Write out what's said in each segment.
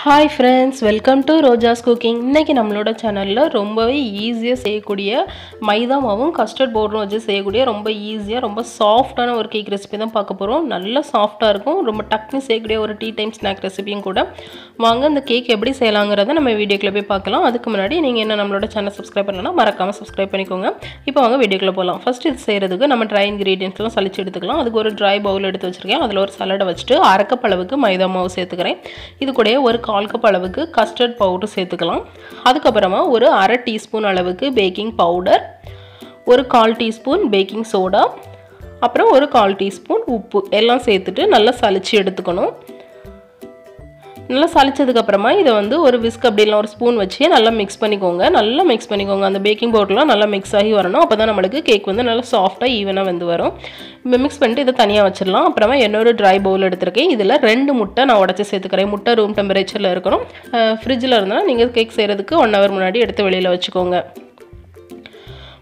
Hi friends, welcome to Rojas cooking. இன்னைக்கு நம்மளோட சேனல்ல ரொம்பவே ஈஸியா செய்யக்கூடிய மைதா மாவும் கஸ்டர்ட் பவுடரும் வச்சு செய்யக்கூடிய ரொம்ப ஈஸியா ரொம்ப சாஃப்ட்டான ஒரு கேக் ரெசிபி தான் பார்க்க போறோம். நல்ல சாஃப்ட்டா இருக்கும். ரொம்ப டக்குனு செய்யக்கூடிய ஒரு டீ டைம் ஸ்நாக் ரெசிபியும் கூட. வாங்க இந்த கேக் எப்படி செய்யலாம்ங்கறத நம்ம வீடியோக்குள்ள போய் பார்க்கலாம். அதுக்கு முன்னாடி நீங்க என்ன நம்மளோட சேனல் சப்ஸ்கிரைப் பண்ணலனா மறக்காம சப்ஸ்கிரைப் பண்ணிக்கோங்க. இப்போ வாங்க வீடியோக்குள்ள போலாம். ஃபர்ஸ்ட் இது செய்யிறதுக்கு நம்ம ட்ரை இன்கிரிடியன்ட்ஸ் எல்லாம் சலிச்சு எடுத்துக்கலாம். அதுக்கு ஒரு ட்ரை பவுல் எடுத்து வச்சிருக்கேன். அதுல ஒரு சலாட் வச்சிட்டு 1/2 கப் அளவுக்கு மைதா மாவு சேர்த்துக்கறேன். இது கூடயே ஒரு 1/4 கப் அளவுக்கு கஸ்டர்ட் பவுடர் சேர்த்துக்கலாம். அதுக்கு அப்புறமா ஒரு 1/2 டீஸ்பூன் அளவுக்கு பேக்கிங் பவுடர், ஒரு 1/4 டீஸ்பூன் பேக்கிங் சோடா, அப்புறம் ஒரு 1/4 டீஸ்பூன் உப்பு எல்லாம் சேர்த்துட்டு நல்லா சலிச்சு எடுத்துக்கணும். நல்லா சலிச்சதுக்கு அப்புறமா இதை வந்து ஒரு விஸ்க் அப்படி இல்லை ஒரு ஸ்பூன் வச்சு நல்லா மிக்ஸ் பண்ணிக்கோங்க. நல்லா மிக்ஸ் பண்ணிக்கோங்க. அந்த பேக்கிங் பவுடர்லாம் நல்லா மிக்ஸ் ஆகி வரணும். அப்போ தான் நம்மளுக்கு கேக் வந்து நல்லா சாஃப்டாக ஈவனாக வந்து வரும். இப்போ மிக்ஸ் பண்ணிட்டு இதை தனியாக வச்சிடலாம். அப்புறமா இன்னொரு ட்ரை பவுல் எடுத்துருக்கேன். இதில் 2 முட்டை நான் உடச்சி சேர்த்துக்கிறேன். முட்டை ரூம் டெம்பரேச்சரில் இருக்கணும். ஃப்ரிட்ஜில் இருந்தால் நீங்கள் கேக் செய்கிறதுக்கு 1 ஹவர் முன்னாடி எடுத்து வெளியில் வச்சுக்கோங்க.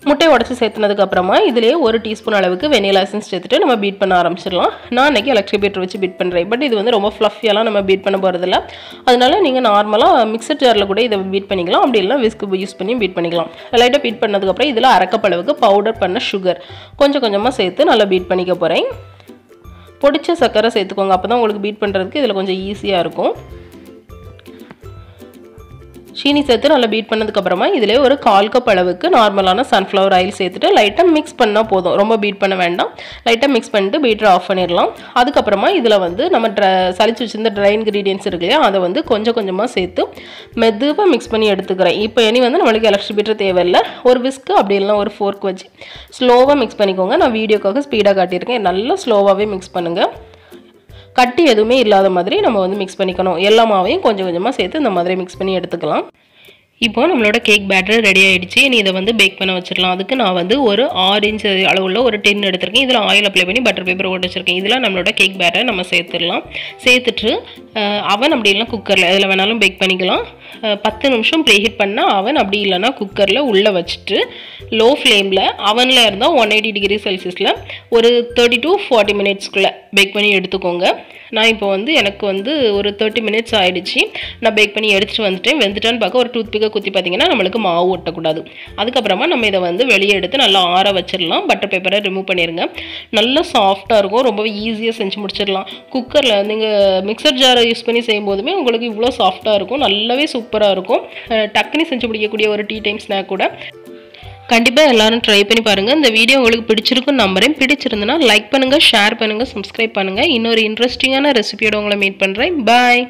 முட்டையை உடச்சி சேர்த்துனதுக்கு அப்புறமா இதிலேயே 1 டீஸ்பூன் அளவுக்கு வெனிலா எசன்ஸ் சேர்த்துட்டு நம்ம பீட் பண்ண ஆரம்பிச்சிடலாம். நான் இன்றைக்கி எலக்ட்ரிக் பீட்டர் வச்சு பீட் பண்ணுறேன். பட் இது வந்து ரொம்ப ஃப்ளஃபியெல்லாம் நம்ம பீட் பண்ண போகிறதில்ல. அதனால நீங்கள் நார்மலாக மிக்சர் ஜாரில் கூட இதை பீட் பண்ணிக்கலாம். அப்படி இல்லை விஸ்க் யூஸ் பண்ணி பீட் பண்ணிக்கலாம். லைட்டாக பீட் பண்ணதுக்கப்புறம் இதில் 1/2 கப் அளவுக்கு பவுடர் பண்ண சுகர் கொஞ்சம் கொஞ்சமாக சேர்த்து நல்லா பீட் பண்ணிக்க போகிறேன். பொடிச்ச சர்க்கரை சேர்த்துக்கோங்க. அப்போ தான் உங்களுக்கு பீட் பண்ணுறதுக்கு இதில் கொஞ்சம் ஈஸியாக இருக்கும். சீனி சேர்த்து நல்லா பீட் பண்ணதுக்கப்புறமா இதிலே ஒரு 1/4 கப் அளவுக்கு நார்மலான சன்ஃப்ளவர் ஆயில் சேர்த்துட்டு லைட்டாக மிக்ஸ் பண்ணால் போதும். ரொம்ப பீட் பண்ண வேண்டாம். லைட்டாக மிக்ஸ் பண்ணிட்டு பீட்டரை ஆஃப் பண்ணிடலாம். அதுக்கப்புறமா இதில் வந்து நம்ம சலிச்சு வச்சிருந்த ட்ரை இன்கிரீடியன்ஸ் இருக்கு இல்லையா, அதை வந்து கொஞ்சம் கொஞ்சமாக சேர்த்து மெதுவாக மிக்ஸ் பண்ணி எடுத்துக்கிறேன். இப்போ இனி வந்து நம்மளுக்கு எலக்ட்ரிக் பீட்டர் தேவையில்லை. ஒரு விஸ்க்கு அப்படி இல்லைனா ஒரு ஃபோர்க் வச்சு ஸ்லோவாக மிக்ஸ் பண்ணிக்கோங்க. நான் வீடியோக்காக ஸ்பீடாக காட்டியிருக்கேன். நல்லா ஸ்லோவாகவே மிக்ஸ் பண்ணுங்கள். கட்டி எதுவுமே இல்லாத மாதிரி நம்ம வந்து மிக்ஸ் பண்ணிக்கணும். எல்லா மாவையும் கொஞ்சம் கொஞ்சமாக சேர்த்து இந்த மாதிரி மிக்ஸ் பண்ணி எடுத்துக்கலாம். இப்போ நம்மளோட கேக் பேட்டர் ரெடி ஆகிடுச்சு. நீ இதை வந்து பேக் பண்ண வச்சிடலாம். அதுக்கு நான் வந்து ஒரு 6 இன்ச் அளவுள்ள ஒரு டின் எடுத்திருக்கேன். இதில் ஆயில் அப்ளை பண்ணி பட்டர் பேப்பர் ஓட்டு வச்சிருக்கேன். இதில் நம்மளோட கேக் பேட்டர் நம்ம சேர்த்துடலாம். சேர்த்துட்டு அவன் அப்படி இல்லைனா குக்கரில் எதில் வேணாலும் பேக் பண்ணிக்கலாம். 10 நிமிஷம் ப்ரீஹீட் பண்ணால் அவன் அப்படி இல்லைனா குக்கரில் உள்ளே வச்சுட்டு லோ ஃப்ளேமில் அவனில் இருந்தால் 180 டிகிரி செல்சியஸில் ஒரு 30 to 40 மினிட்ஸ்க்குள்ளே பேக் பண்ணி எடுத்துக்கோங்க. நான் இப்போ வந்து எனக்கு வந்து ஒரு 30 மினிட்ஸ் ஆகிடுச்சு. நான் பேக் பண்ணி எடுத்துகிட்டு வந்துட்டேன். வெந்துட்டான்னு பார்க்க ஒரு டூத் பிக்கை குத்தி பார்த்தீங்கன்னா நம்மளுக்கு மாவு ஒட்டக்கூடாது. அதுக்கப்புறமா நம்ம இதை வந்து வெளியே எடுத்து நல்லா ஆற வச்சிடலாம். பட்டர் பேப்பரை ரிமூவ் பண்ணிடுங்க. நல்லா சாஃப்டாக இருக்கும். ரொம்பவே ஈஸியாக செஞ்சு முடிச்சிடலாம். குக்கரில் நீங்கள் மிக்சர் ஜாரை யூஸ் பண்ணி செய்யும்போதுமே உங்களுக்கு இவ்வளோ சாஃப்டாக இருக்கும். நல்லாவே சூப்பராக இருக்கும். டக்குனி செஞ்சு முடிக்கக்கூடிய ஒரு டீ டைம் ஸ்நாக் கூட. கண்டிப்பாக எல்லாரும் ட்ரை பண்ணி பாருங்கள். இந்த வீடியோ உங்களுக்கு பிடிச்சிருக்குன்னு நம்புறேன். பிடிச்சிருந்துன்னா லைக் பண்ணுங்கள், ஷேர் பண்ணுங்கள், சப்ஸ்கிரைப் பண்ணுங்கள். இன்னொரு இன்ட்ரெஸ்டிங்கான ரெசிபியோட உங்களை மீட் பண்ணுறேன். பாய்.